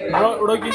ഇവിടെ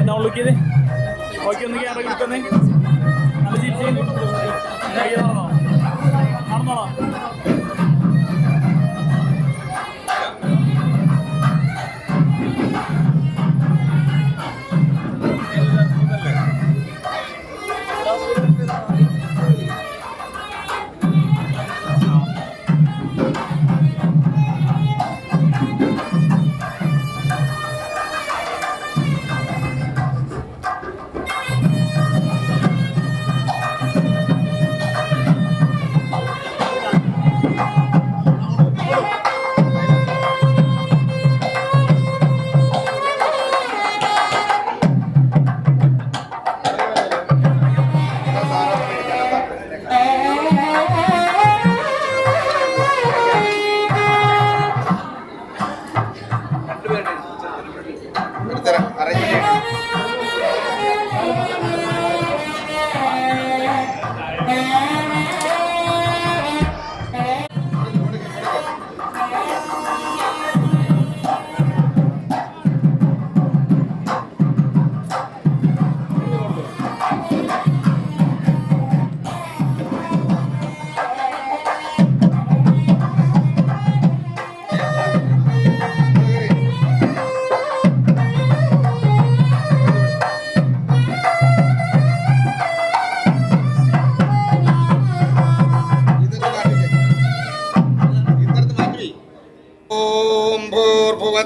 down look ചെയ്തേ okay ഒന്ന് ക്യാമറ കിട്ടുന്നേ നല്ല ചിരിച്ച് നടന്നോളാം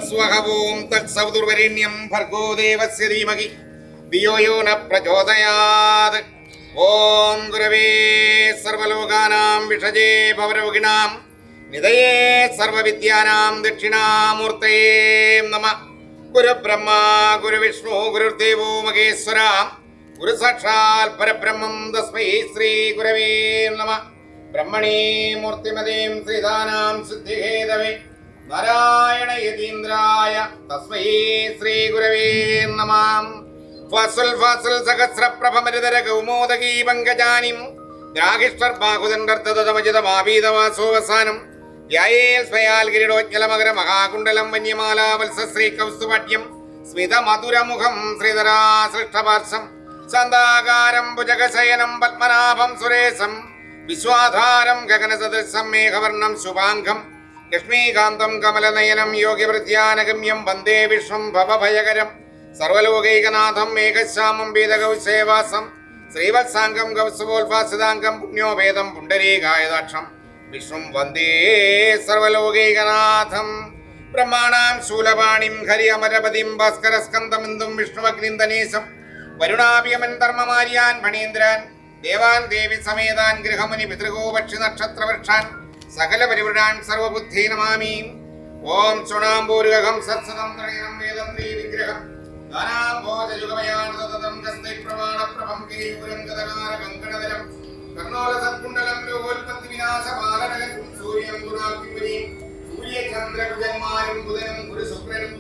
स्वहवों तत्सवितुर्वरेण्यं भर्गो देवस्य धीमहि धियो यो न प्रचोदयात्। ओम गुरवे सर्वलोकानां विषजे भवरोगिणां निधये सर्वविद्यानां दक्षिणामूर्तये नमः। ഗുരുബ്രഹ്മ ഗുരുവിഷ്ണു ഗുരുദേവോ മഹേശ്വര ഗുരു സാക്ഷാൽ പരബ്രഹ്മം തസ്മൈ ശ്രീ ഗുരവേ നമഃ. ബ്രഹ്മണേ മൂർത്തിമതീം ശ്രീധാനാം സിദ്ധിഹേതവേ നാരായണ യതീന്ദ്രായ തസ്മൈ ശ്രീ ഗുരവേ നമഃ. ഫാസുൽ ഫാസുൽ സഹസ്രപ്രഭമരിതര കൗമോദകീ പങ്കജാനിം ദ്രാഹിഷ്ടർബാഹുദണ്ഡർത്തതമജിതമാപീതവാസോവസാനം യായേൽ സ്വയാൽ ഗിരിടോജ്ഞലമകര മഹാകുണ്ടലം വന്യമാലാ വത്സശ്രീ കൗസ്തുഭട്യം സ്മിതമധുരമുഖം ശ്രീധരാ സൃഷ്ടപാർശ്വം ചന്ദാകാരം ഭുജഗശയനം പത്മനാഭം സുരേശം വിശ്വാധാരം ഗഗനസദൃശം മേഘവർണം ശുഭാംഗം ലക്ഷ്മീകാന്തം കമലനയനം യോഗിവൃദ്ധ്യാനഗമ്യം വന്ദേ വിഷ്ണും ഭവഭയകരം സർവലോകൈകനാഥം മേഘശ്യാമം വേദഗൗസേവാസം ശ്രീവത്സാംഗം ഗൗസ്വോൽഫാസിതാംഗം പുണ്യോഭേദം പുണ്ടരീകായതാക്ഷം വിഷ്ണും വന്ദേ സർവലോകൈകനാഥം. ബ്രഹ്മാണാം ശൂലപാണിം ഹരി അമരപതിം ഭാസ്കരസ്കന്ധമിന്ദും വിഷ്ണുവഗ്നിന്ദനേശം വരുണാഭിയമൻ ധർമ്മമാര്യാൻ ഫണീന്ദ്രാൻ ദേവാൻ ദേവി സമേതാൻ ഗൃഹമുനി പിതൃഗോപക്ഷി നക്ഷത്രവൃക്ഷാൻ സകല പരിവൃണാൻ സർവബുദ്ധി നമാമി. ഓം ചുണാംബൂരുഗം സത്സതം ത്രയം വേദന്ത്രീ വിഗ്രഹം ാനോലസത്കുണ്ടലം ലോകോൽപത്തി വിനാശപാലനകൻ സൂര്യം ഗുണാഭിപരീം സൂര്യചന്ദ്രകുജന്മാരും ബുധനും ഗുരുശുക്രനും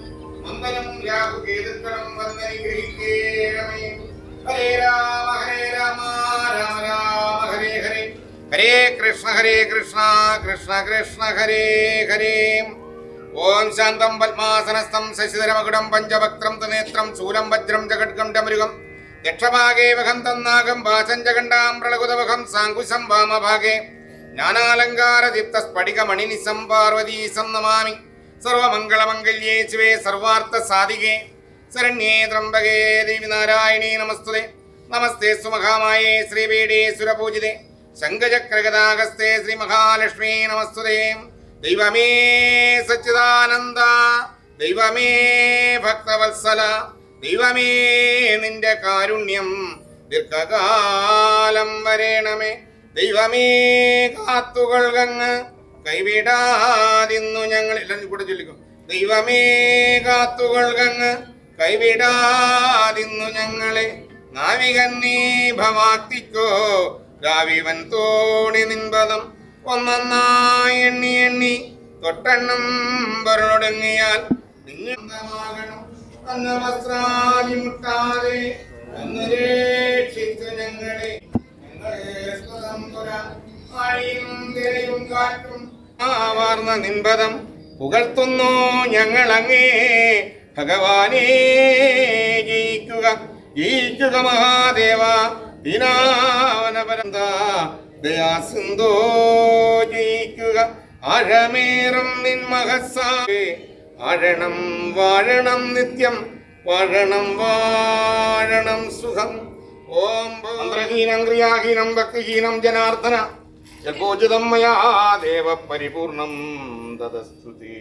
മന്ദനും രാഹുകേതുക്കളും വന്ദനിഗ്രഹിക്കേണമേ. ഹരേ രാമ രാമ രാമ ഹരേ ഹരേ ഹരേ കൃഷ്ണ കൃഷ്ണ കൃഷ്ണ ഹരേ ഹരേ. ഓം ശാന്തം പത്മാസനസ്ഥം ശശിധരമകുടം പഞ്ചവക്ത്രം തനേത്രം ശൂലം വജ്രം ജഗഡ്ഗം ഡമരുകം ദക്ഷഭാഗേ വഹന്തം നാഗം വാചം ജഗണ്ഡാം പ്രളകുതവഹം സാങ്കുശം വാമഭാഗേ ജ്ഞാനാലങ്കാരദീപ്ത സ്ഫടികമണിനിസം പാർവതീസം നമാമി. സർവമംഗളമംഗല്യേ ശിവേ സർവാർത്ഥ സാധികേ ശരണ്യേ ത്രംബകേ ദേവി നാരായണീ നമസ്തുതേ. നമസ്തേ സുമഹാമായേ ശ്രീപീഠേ സുരപൂജിതേ ശംഖചക്രഗദാഹസ്തേ ശ്രീ മഹാലക്ഷ്മീ നമസ്തുതേ. ദൈവമേ സച്ചിദാനന്ദ ദൈവമേ ഭക്തവത്സല ദൈവമേ നിന്റെ കാരുണ്യം ദീർഘകാലം വരേണമേ. ദൈവമേ കാത്തുകൊള്ളുകങ്ങ് കൈവിടാതിന്നു ഞങ്ങൾ എല്ലാം കൂടെ ചൊല്ലിക്കും. ദൈവമേ കാത്തുകൊള്ളുകങ്ങ് കൈവിടാതിന്നു ഞങ്ങളെ നാവികൻ നീ ഭവാക്തിക്കോ രാവിവൻ തോണി നിൻപദം ഒന്നായി എണ്ണി എണ്ണി തൊട്ടെണ്ണം വരൊടുങ്ങിയാൽ നിങ്ങമാകണം അന്ന് വസ്ത്രാദി മുട്ടാതെ അന്ന് രക്ഷിച്ചു ഞങ്ങളെ. കാറ്റും ആവാർന്ന നിൻപദം പുകഴ്ത്തുന്നു ഞങ്ങളങ്ങേ ഭഗവാനേ. ജയിക്കുക ജയിക്കുക മഹാദേവ ദീനാവനപരന്ത ദയാസിന്ധോ ജയിക്കുക ആഴമേറും നിൻ മഹസ്സാവേ. ആഴണം വാഴണം നിത്യം വാഴണം വാഴണം സുഖം. ഓം മന്ത്രഹീനം ക്രിയാഹീനം ഭക്തിഹീനം ജനാർദ്ദന യഥോചിതം മയാ ദേവ പരിപൂർണം തദസ്തുതേ.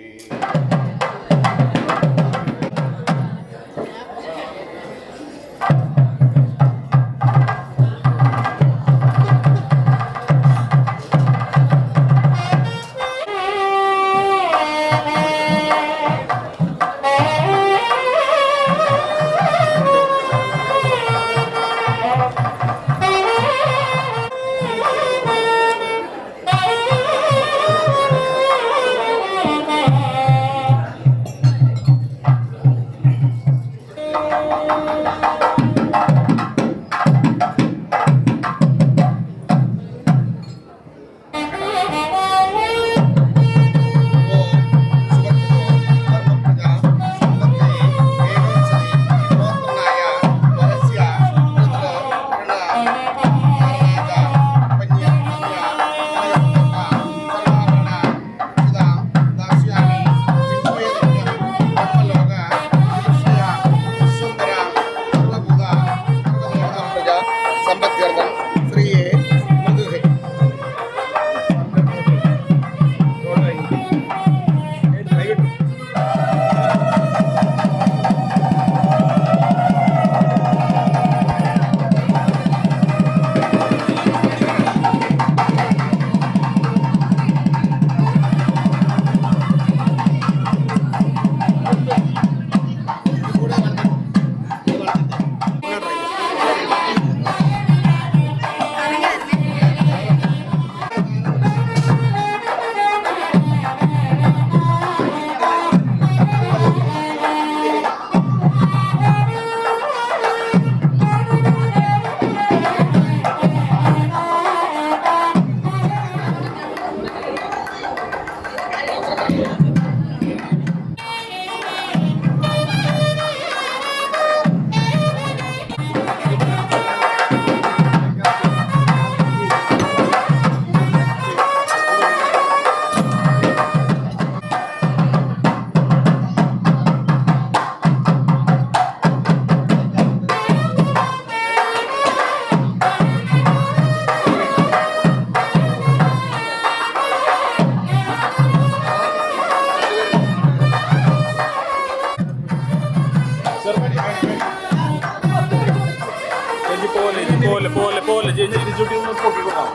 കൂട്ടി ഒന്ന് പൊട്ടിക്കൊടുക്കാം.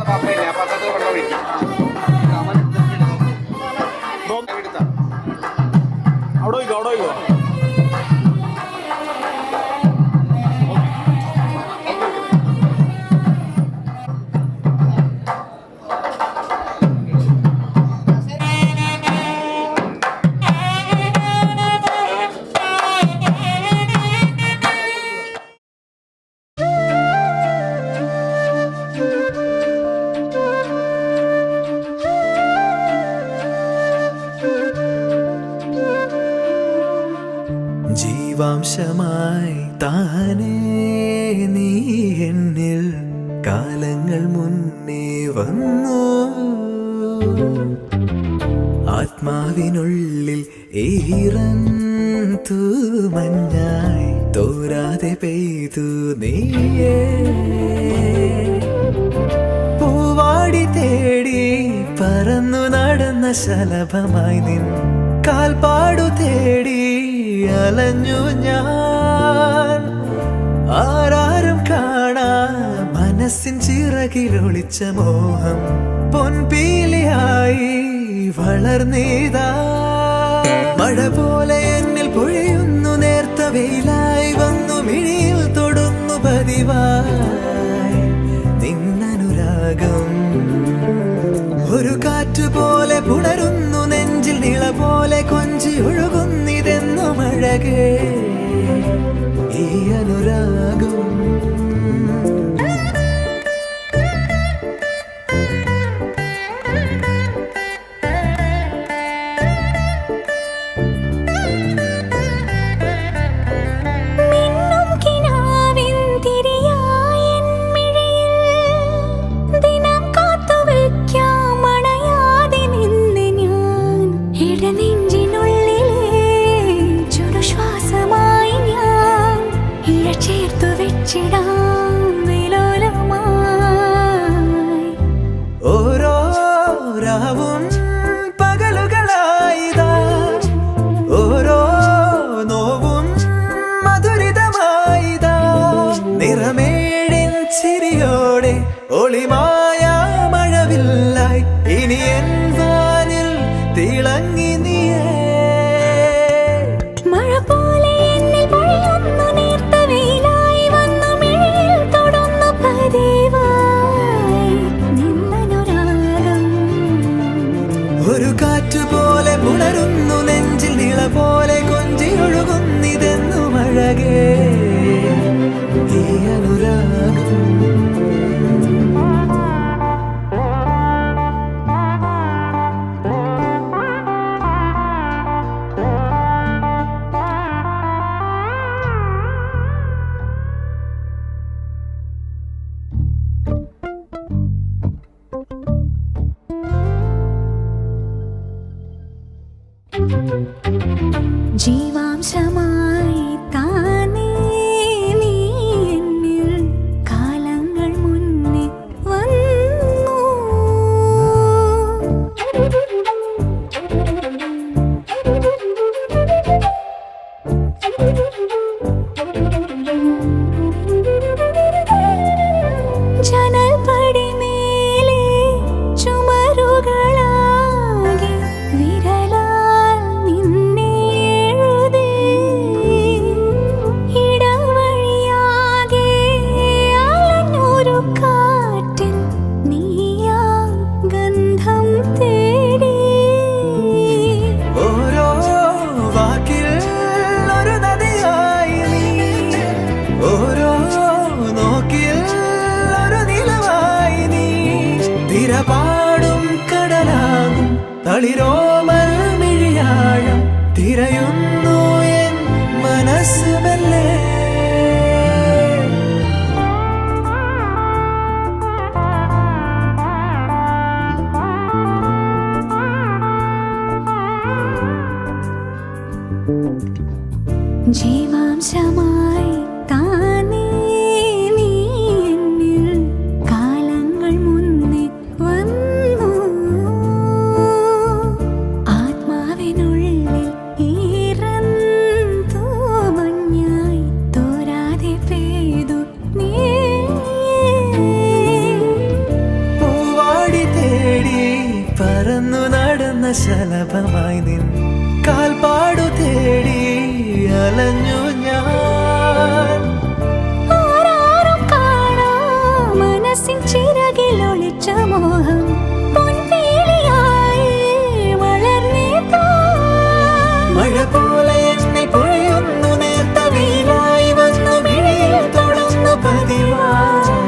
പാത്രമില്ല, ആ പാത്രത്തിൽ വെള്ളം ഒഴിക്കും. അവിടെ വയ്ക്കോ, അവിടെ വയ്ക്കോ. ജീവാംശമായി താനേ നീ എന്നിൽ കാലങ്ങൾ മുന്നേ വന്നു. ആത്മാവിനുള്ളിൽ ഈറൻ തൂമഞ്ഞായി തോരാതെ പെയ്തു നീയേ. പൂവാടി തേടി പറന്നു നടന്ന ശലഭമായി നിൻ കാൽപ്പാടു തേടി അലഞ്ഞു ഞാൻ. ആരാരും കാണാ മനസ്സിൻ ചിറകിലൊളിച്ച മോഹം പൊൻപീലിയായി വളർന്നീതാ. മഴ പോലെ എന്നിൽ പൊഴിയുന്നു, നേർത്ത വെയിലായി വന്നു മിഴിയിൽ തൊടുന്നു പതിവായി നിന്നനുരാഗം. ഒരു കാറ്റ് പോലെ പുണരുന്നു നെഞ്ചിൽ, നിള പോലെ കൊഞ്ചി ഒഴുകുന്നിതെന്നു മഴകേ ഈ അനുരാഗം. ഓരോ രാവും പകലുകളായിതാ, ഓരോ നോവും മധുരിതമായിതാ. നിറമേഴിൻ ചിരിയോടെ ഒളിമായ മഴവില്ലായി ഇനി എൻ വാനിൽ തിളങ്ങി നീയേ. മഴ പോലെ എന്നിൽ പൊഴിയുന്നു, നേർത്ത വെയിലായി വന്നു മിഴിയിൽ തൊടുന്നു പതിവായി നിന്നനുരാഗം. ഒരു കാറ്റ് പോലെ പുണരുന്നു നെഞ്ചിൽ, നിള പോലെ കൊഞ്ചി ഒഴുകുന്നിതെന്നു മഴകേ ഈ അനുരാഗം. ജീവാംശമായി താനേ നീ എന്നിൽ കാലങ്ങൾ മുന്നേ വന്നു. ജനൽപടി മേലെ ചുമരുകളാകെ വിരലാൽ നിന്നെ എഴുതി. ഇടവഴിയാകെ അലഞ്ഞൊരു കാറ്റിൽ നീയാ ഗന്ധം തേടി. ഓരോ വാക്കിൽ ഒരു നദിയായി നീ, ഓരോ നോക്കിൽ ഒരു നിലവായി നീ. തിരപാടും കടലാകും തളിരോമൽ മിഴിയാഴം തിരയുന്നു എൻ മനസ്സ് മെല്ലെ. ജീവാംശമായി താനേ നീ എന്നിൽ കാലങ്ങൾ മുന്നേ വന്നു. ആത്മാവിനുള്ളിൽ ഈറൻ തൂമഞ്ഞായി തോരാതെ പെയ്തു പറന്നു നടന്ന ശലഭമായി നിൻ കാൽപ്പാടു തേടി അലഞ്ഞു ഞാൻ. ആരാരും കാണാ മനസ്സിൻ ചിറകിൽ ഒളിച്ച മോഹം പൊൻവേലിയായി വളർന്നേതാ. മഴ പോലെ എന്നെ പൊഴിയുന്നു നേർത്ത വെയിലായി വന്നു മിഴിയിൽ തൊടുന്നു പതിവായി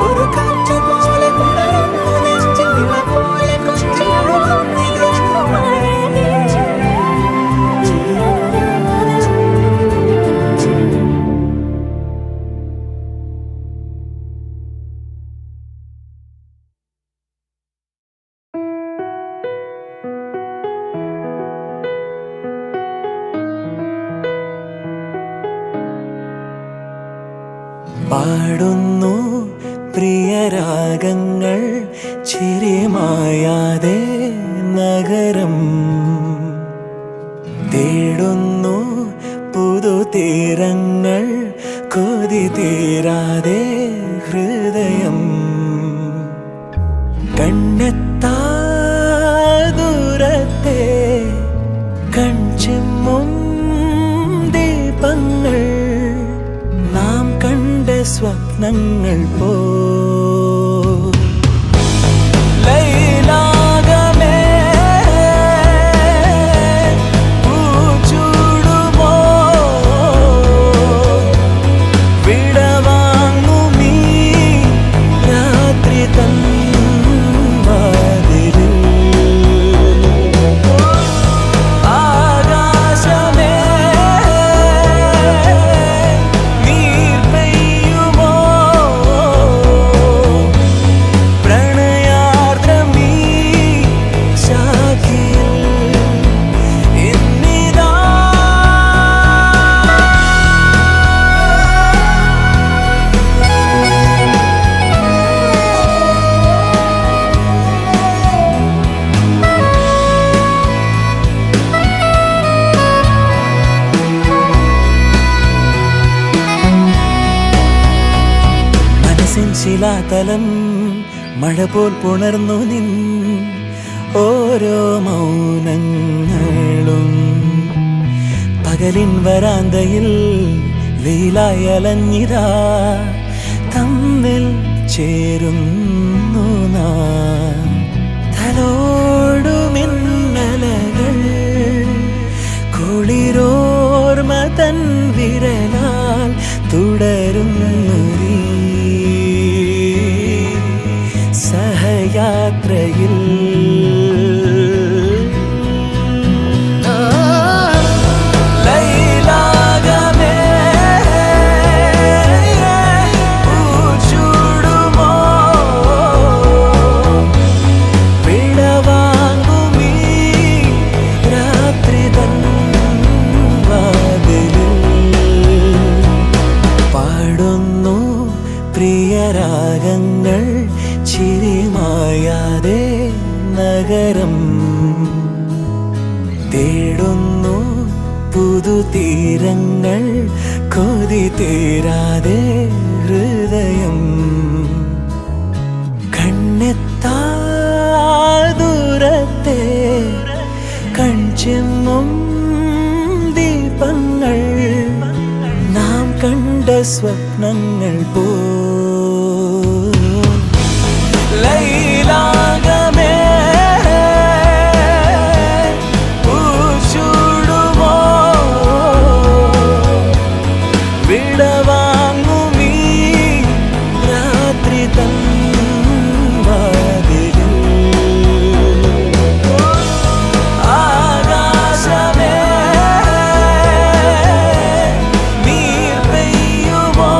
ഒരു കാറ്റ് പോലെ തുടരുന്നു നെഞ്ചിൽ നില പോലെ പാടുന്നു പ്രിയരാഗങ്ങൾ ചിരിമായാതെ നഗരം തേടുന്നു പുതുതീരങ്ങൾ കൊതി തീരാതെ ഹൃദയം കണ്ണെത്താ ദൂരത്തെ കൺചിമ്മും ദീപങ്ങൾ നാം കണ്ട സ്വപ്നങ്ങൾ പോ ലൈലാകമേ പൂച്ചൂടുമോ വിടവാങ്ങുമീ രാത്രി തൻ വാതിലിൽ ആകാശമേ നീർ പെയ്യുമോ പ്രണയാർദ്രമീ ശാഖിയിൽ ഇന്നിതാ മനസ്സിൻ ശിലാതലം മഴ പോൽ പുണർന്നു നിൻ ഓരോ മൗനങ്ങളും പകലിൻ വരാന്തയിൽ വെയിലായി അലഞ്ഞിതാ തമ്മിൽ ചേരുന്നു നാം തലോടുമിന്നലകൾ കുളിരോർമ തൻ വിരലാൽ തുടരുന്നു സഹയാത്രയിൽ ലൈലാകമേ പൂച്ചൂടുമോ വിടവാങ്ങുമീ രാത്രി തൻ വാതിലിൽ പാടുന്നു പ്രിയരാഗങ്ങൾ ചിരിമായാതെ നഗരം തേടുന്നു പുതുതീരങ്ങൾ കൊതി തീരാതെ ഹൃദയം കണ്ണെത്താ ദൂരത്തെ കൺചെമ്മും ദീപങ്ങൾ നാം കണ്ട സ്വപ്നങ്ങൾ പോ ലൈലാകമേ പൂച്ചൂടുമോ വിടവാങ്ങുമീ രാത്രി തൻ വാതിലിൽ ആകാശമേ നീർ പെയ്യുമോ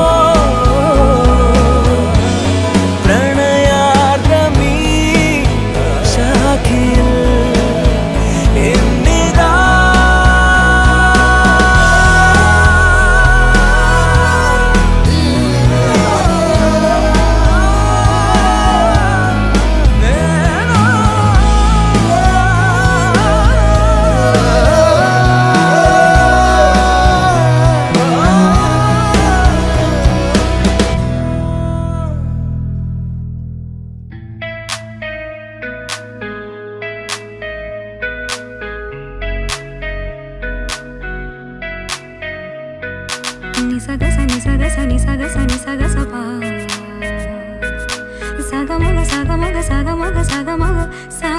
സഗമഗ സഗമഗ സഗമഗ സഗമഗ സാ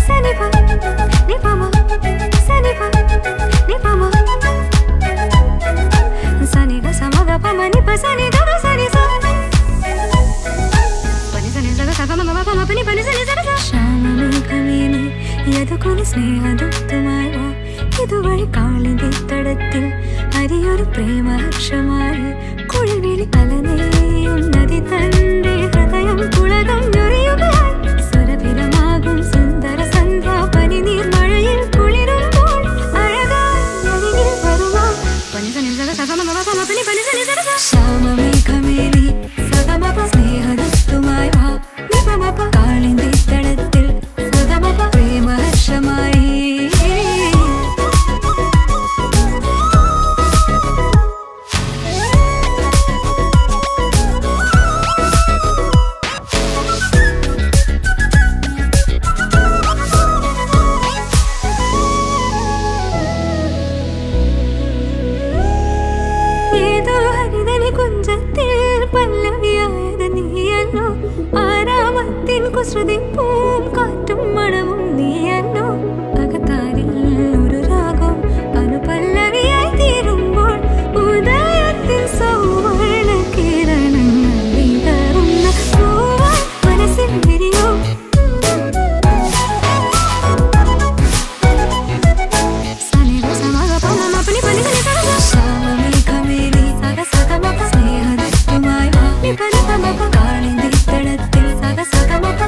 സനിപ നിപമ സനിപ നിപമ സനിഗ സമഗ പമ നിപ സനി ഗ സനി സ പനി സനി സഗ സഗമഗ പമ പനി പനി സനി സഗ സ ശ്യാമമേഘമേനി യദുകുല സ്നേഹദൂതുമായി വാ ഇതുവഴി കാളിന്റെ തടത്തിൽ ഹരിയൊരു പ്രേമഹർഷമായി കുഴൽവിളി അലനെയും നദി തന്റെ ഹൃദയം കുളകം ഞൊറിയുകയായി സുരഭിരമാകും സുന്ദര സന്ധ്യ പനിനീർ മഴയിൽ കുളിരുമ്പോൾ അഴകാരികിൽ വരുവാ പനി സനി സഗ സഗമഗ പമ പനി പനി സനി സഗ സ ശ്യാമമേഘമേനി സഗമപ സ്നേഹദൂതുമായി വാ നിപമപ കാളിന്റെ തടത്തിൽ സുഗമപ പ്രേമഹർഷമായി കുസൃതി പൂം കാറ്റും മണവും നീയല്ലോ അകത്താരിൽ ഒരു രാഗം അനുപല്ലവിയായി തീരുമ്പോൾ ഉദയത്തിൻ സൗവർണ കിരണങ്ങൾ വിതറുന്ന പൂവായി മനസ്സിൽ വിരിയോ സനിഗ സമഗ പമ പനി പനി സനി സഗ സ ശ്യാമമേഘമേനി സഗ സഗമപ സ്നേഹദൂതുമായി വാ നിപ നിപമപ കാളിന്റെ തടത്തിൽ സഗ സഗമപ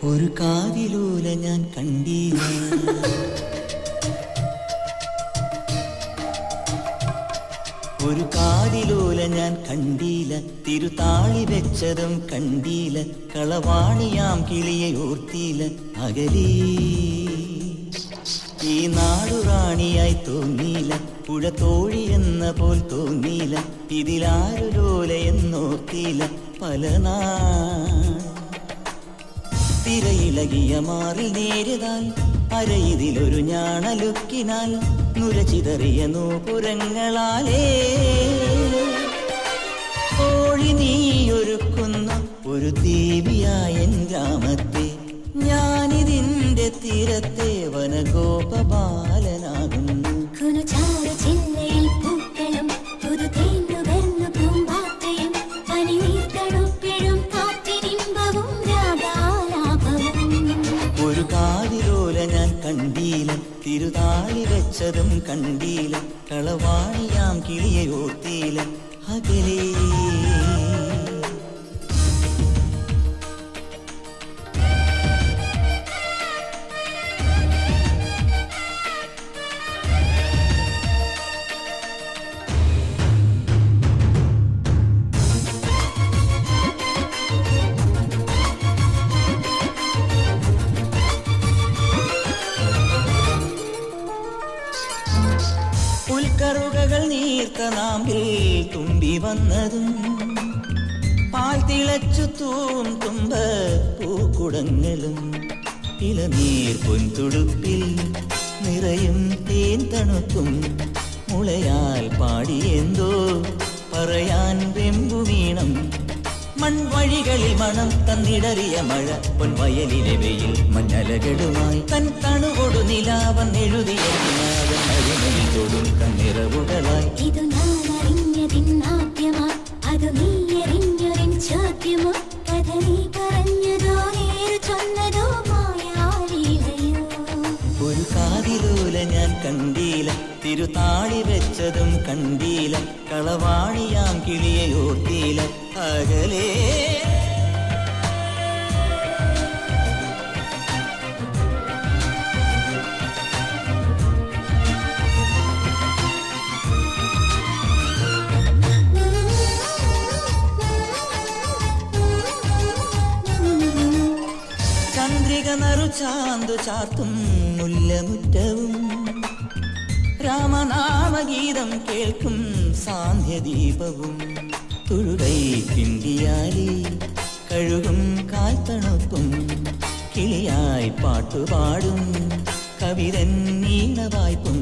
ഒരു കാതിലൂല ഞാൻ കണ്ടീല ഒരു കാതിലൂല ഞാൻ കണ്ടീല തിരുതാളി വെച്ചതും കണ്ടീല കളവാണിയാം കിളിയെ ഓർത്തീല അകലീ ഈ നാടുറാണിയായി തോന്നീല പുഴ തോഴി എന്ന പോൽ തോന്നീല ഇതിലാരു ലോല എന്നോർത്തീല പല തിരയിളകിയ മാറിൽ നേരിതാൽ അരയിതിലൊരു ഞാണലുക്കിനാൽ നുരചിതറിയ നൂപുരങ്ങളാലേ കോഴി നീയൊരുക്കുന്ന ഒരു ദേവിയായ ഗ്രാമത്തെ ഞാനിതിന്റെ തീരത്തെ വനഗോപബാലനാകുന്നു ഒരു കാതിലോല ഞാൻ കണ്ടീല തിരുതാളി വെച്ചതും കണ്ടീല കളവാണിയാം കിളിയെ ഓർത്തീല അകലേ പുൽക്കറുകകൾ നീർത്ത നാമ്പിൽ തുമ്പി വന്നതും പാൽ തിളച്ചു തൂം തുമ്പ പൂക്കുടങ്ങളും ഇളനീർ പൊൻതുടുപ്പിൽ നിറയും തേൻ തണുപ്പും മുളയാൽ പാടിയെന്തോ പറയാൻ വെമ്പു വീണം മൺവഴികളിൽ മണം തന്നിടറിയ മഴ പൊൻവയലിലെ വെയിൽ മഞ്ഞലകളുമായി തൻ തണുകൊടു നിലാവൻ എഴുതിയ തൊടും കണ്ണിറവുകളായി ഇതു ഞാനറിഞ്ഞതിന്നാദ്യമാ അതു നീ എറിഞ്ഞൊരിൻ ചോദ്യമോ കഥ നീ പറഞ്ഞു തിരുതാളി വെച്ചതും കണ്ടീല കളവാണിയാം കിളിയെ ഓർത്തീല അകലേ ചന്ദ്രിക നറു ചാന്തു ചാത്തും മുല്ലമുറ്റവും രാമനാമഗീതം കേൾക്കും സാന്ധ്യദീപവും തുഴുകൈ കിണ്ടിയാലി കഴുകും കാൽത്തണുപ്പും കിളിയായി പാട്ടുപാടും കവിതൻ നീണവായ്പും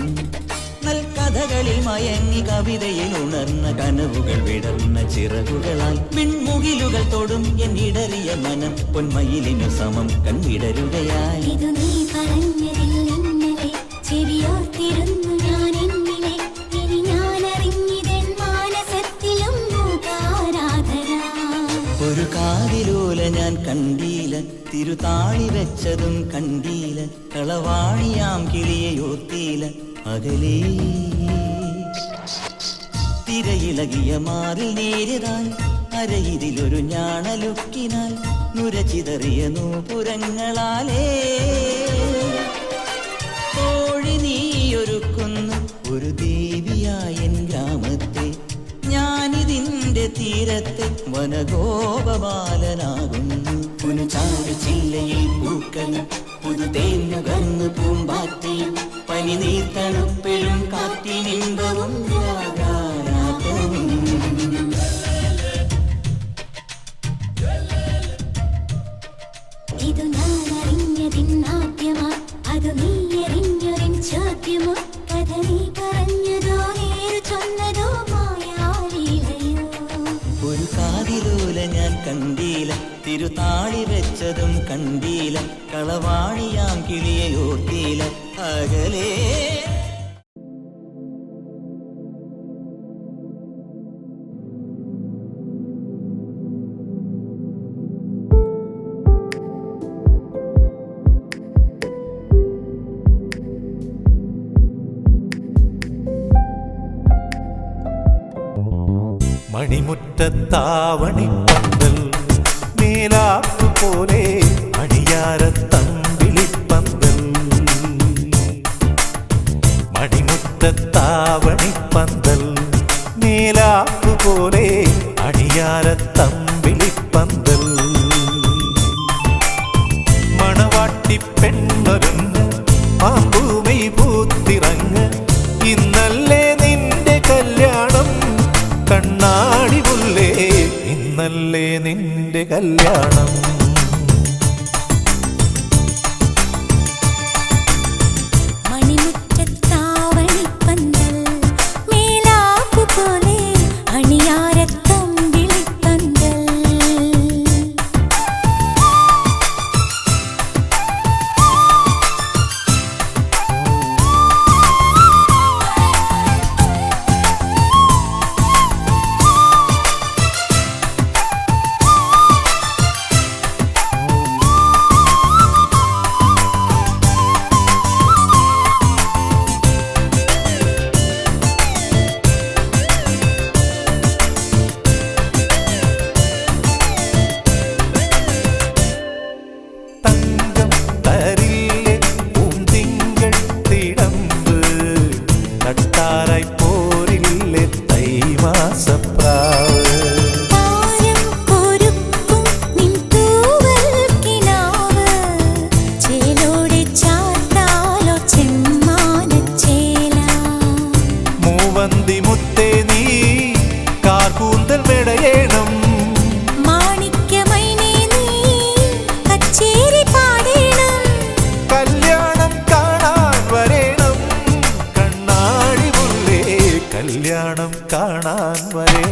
നൽകഥകളിൽ മയങ്ങി കവിതയിൽ ഉണർന്ന കനവുകൾ വിടർന്ന ചിറകുകളാൽ മിൺമുകിലുകൾ തൊടും എന്നിടറിയ മനം പൊന്മയിലിനു സമം കൺവിടരുകയായി. ഇത് നീ പറഞ്ഞതിൽ ഇന്നലെ ചെവിയോർത്തിരുന്നു ഞാൻ എന്നിലെ ഇനി ഞാൻ അറിഞ്ഞിതൻ മാനസത്തിലും ആരാധന. ഒരു കാതിലോല ഞാൻ കണ്ടീല തിരുതാളി വെച്ചതും കണ്ടീല കളവാണിയാം കിളിയെ ഓർത്തീല അകലേ. തിരയിളകിയ മാറിൽ നേരിടാൻ അരയിതിലൊരു ഞാണലുക്കിനാൽ നുരചിതറിയ നൂപുരങ്ങളാലേ കോഴി നീയൊരുക്കുന്നു ഒരു ദേവിയായൻ ഗ്രാമത്തെ ഞാനിതിന്റെ തീരത്തെ വനഗോപബാലനാകുന്നു. പുനുചാരു ചില്ലയിൽ പൂക്കളും പുതു തേന്നുകർന്നു പൂമ്പാറ്റയും പനി നീർത്തണുപ്പിലും കാറ്റിനിമ്പവും രാഗാലാപവും. ഇതു ഞാൻ അറിഞ്ഞതിന്നാദ്യമാ അത് നീ അറിഞ്ഞൊരിൻ ചോദ്യമോ കഥ നീ പറഞ്ഞതോ നേരു ചൊന്നതോ മായാലീലയോ. ഒരു കാതിലോല ഞാൻ കണ്ടീല തിരുതാളി വെച്ചതും കണ്ടീല കളവാണിയാം കിളിയെ ഓർത്തീല അകലേ. മണിമുറ്റത്താവണിപ്പന്തൽ മേലാപ്പു പോലെ അടിയാരത്തമ്പിളിപ്പന്തൽ. മണിമുറ്റത്താവണിപ്പന്തൽ മേലാപ്പു പോലെ അടിയാരത്തമ്പിളിപ്പന്തൽ. മണവാട്ടി പെണ്ണൊരുങ്ങ് പാമ്പൂമൈ പൂത്തിറങ്ങ് ഇന്നല്ലേ നിന്റെ കല്യാണം കണ്ണാടി മുല്ലേ ഇന്നല്ലേ നിന്റെ കല്യാണം. മണിമുറ്റത്താവണിപ്പന്തൽ മേലാപ്പു പോലെ അണിയാരത്തമ്പിളിപ്പന്തൽ. കല്യാണം കാണാൻ വരേ